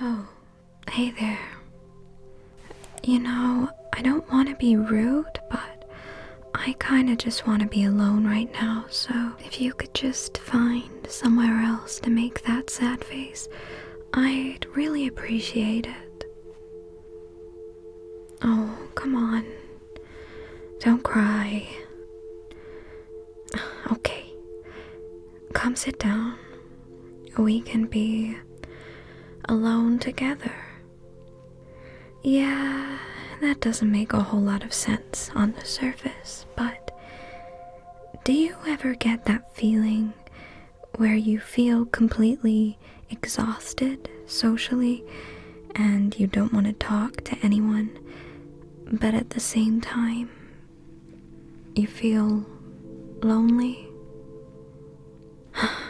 Oh, hey there. I don't want to be rude, but I kinda just want to be alone right now, so if you could just find somewhere else to make that sad face, I'd really appreciate it. Oh, come on. Don't cry. Okay. Come sit down. We can be alone together. Yeah, that doesn't make a whole lot of sense on the surface, but do you ever get that feeling where you feel completely exhausted socially and you don't want to talk to anyone, but at the same time you feel lonely?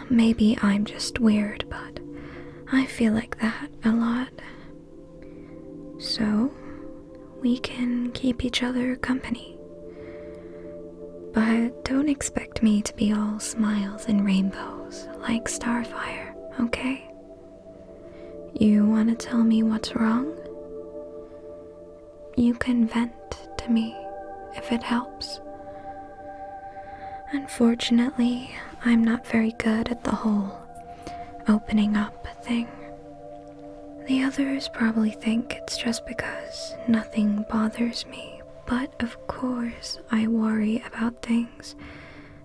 Maybe I'm just weird, but I feel like that a lot. So, we can keep each other company. But don't expect me to be all smiles and rainbows like Starfire, okay? You want to tell me what's wrong? You can vent to me if it helps. Unfortunately, I'm not very good at the whole opening up thing. The others probably think it's just because nothing bothers me, but of course I worry about things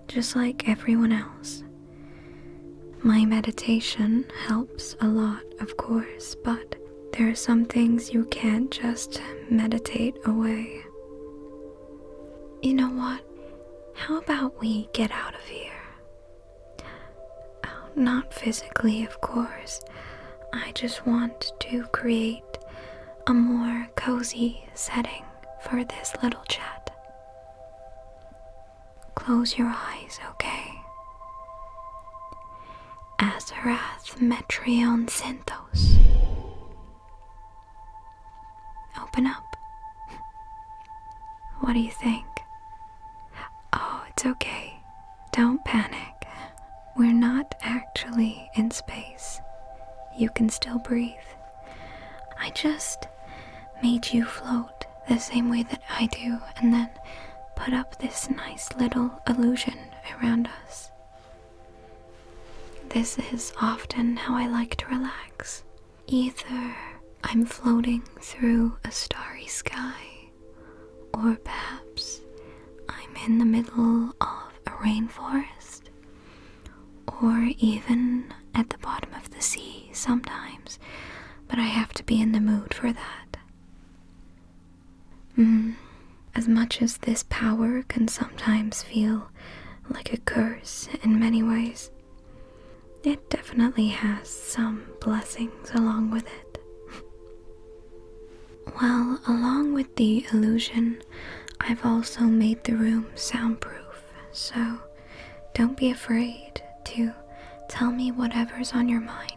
just like everyone else. My meditation helps a lot, of course, but there are some things you can't just meditate away. You know what? How about we get out of here? Oh, not physically, of course. I just want to create a more cozy setting for this little chat. Close your eyes, okay? Azarath Metrion Synthos. Open up. What do you think? Oh, it's okay. Don't panic. We're not actually in space. You can still breathe. I just made you float the same way that I do, and then put up this nice little illusion around us. This is often how I like to relax. Either I'm floating through a starry sky, or perhaps I'm in the middle of a rainforest, or even at the bottom of the sea sometimes, but I have to be in the mood for that. As much as this power can sometimes feel like a curse in many ways, it definitely has some blessings along with it. Well, along with the illusion, I've also made the room soundproof, so don't be afraid to tell me whatever's on your mind.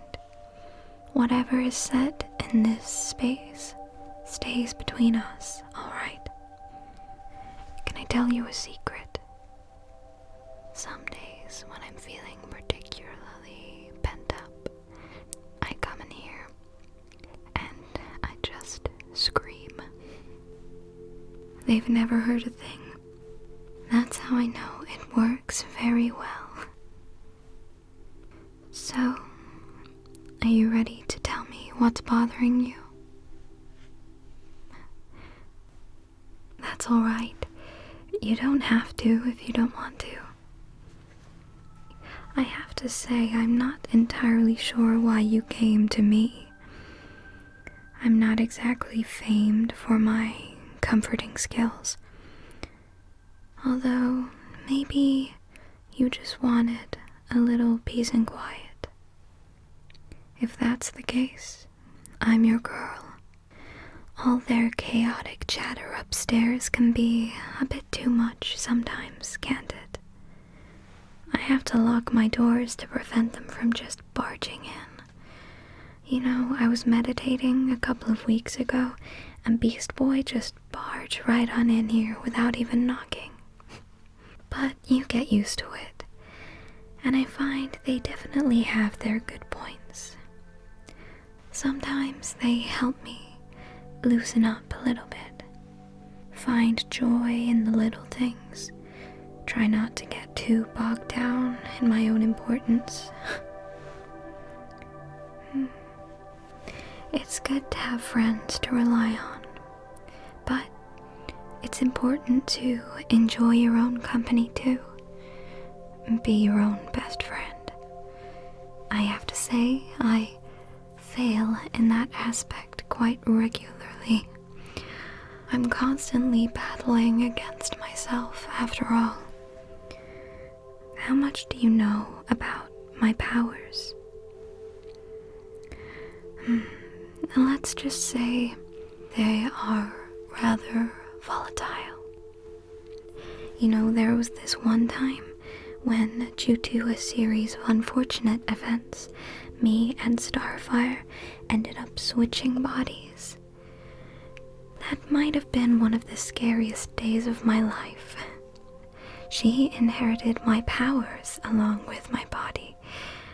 Whatever is said in this space stays between us, alright? Can I tell you a secret? Some days when I'm feeling particularly pent up, I come in here and I just scream. They've never heard a thing. That's how I know it works very well. So, are you ready to tell me what's bothering you? That's alright. You don't have to if you don't want to. I have to say, I'm not entirely sure why you came to me. I'm not exactly famed for my comforting skills. Although, maybe you just wanted a little peace and quiet. If that's the case, I'm your girl. All their chaotic chatter upstairs can be a bit too much sometimes, can't it? I have to lock my doors to prevent them from just barging in. You know, I was meditating a couple of weeks ago, and Beast Boy just barged right on in here without even knocking. But you get used to it, and I find they definitely have their good points. Sometimes they help me loosen up a little bit, find joy in the little things, try not to get too bogged down in my own importance. It's good to have friends to rely on, but it's important to enjoy your own company too. Be your own best friend. I have to say, I fail in that aspect quite regularly. I'm constantly battling against myself, after all. How much do you know about my powers? Let's just say they are rather volatile. You know, there was this one time when, due to a series of unfortunate events, me and Starfire ended up switching bodies. That might have been one of the scariest days of my life. She inherited my powers along with my body,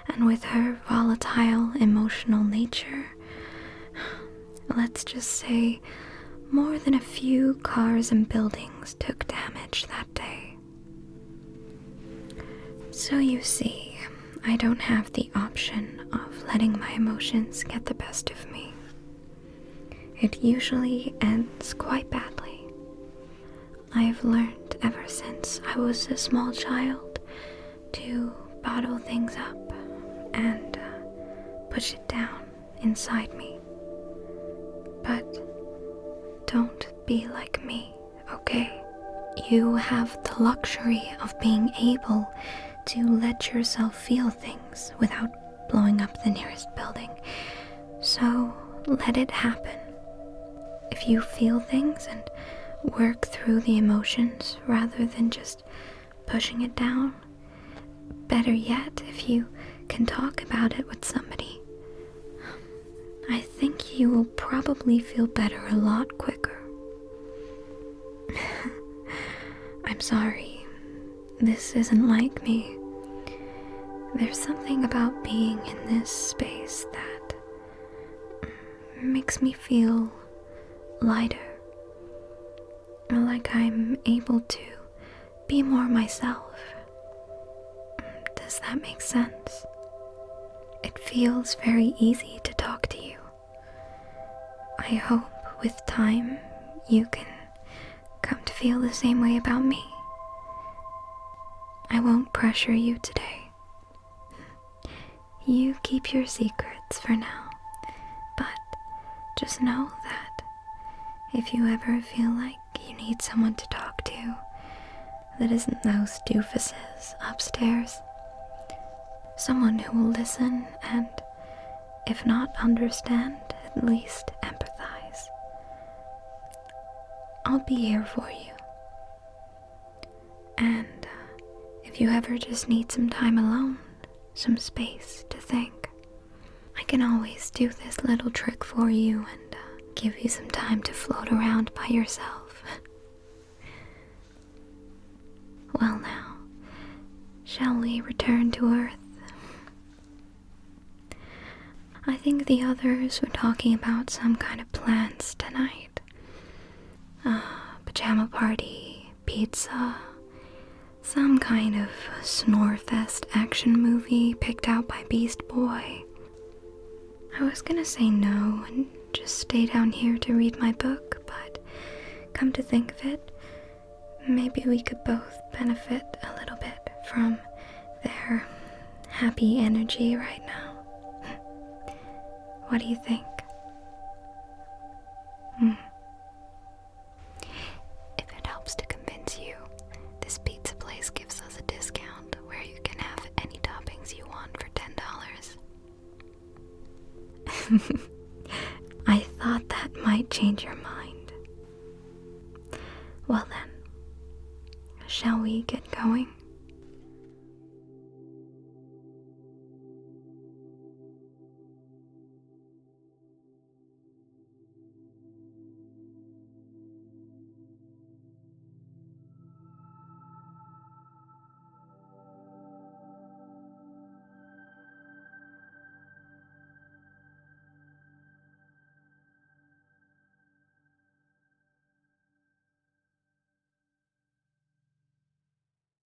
and with her volatile emotional nature, let's just say more than a few cars and buildings took damage that day. So you see, I don't have the option of letting my emotions get the best of me. It usually ends quite badly. I have learned ever since I was a small child to bottle things up and push it down inside me. But don't be like me, okay? You have the luxury of being able to let yourself feel things without blowing up the nearest building. So let it happen. If you feel things and work through the emotions rather than just pushing it down, better yet, if you can talk about it with somebody, I think you will probably feel better a lot quicker. I'm sorry, this isn't like me. There's something about being in this space that makes me feel lighter, like I'm able to be more myself. Does that make sense? It feels very easy to talk to you. I hope with time you can come to feel the same way about me. I won't pressure you today. You keep your secrets for now, but just know that if you ever feel like you need someone to talk to that isn't those doofuses upstairs, someone who will listen and, if not understand, at least empathize, I'll be here for you. And if you ever just need some time alone, some space to think, I can always do this little trick for you and give you some time to float around by yourself. Well now, shall we return to Earth? I think the others were talking about some kind of plans tonight. Pajama party, pizza, some kind of snore-fest action movie picked out by Beast Boy. I was gonna say no and just stay down here to read my book, but come to think of it, maybe we could both benefit a little bit from their happy energy right now. What do you think? If it helps to convince you, this pizza place gives us a discount where you can have any toppings you want for $10. I thought that might change your mind. Well then, shall we get going?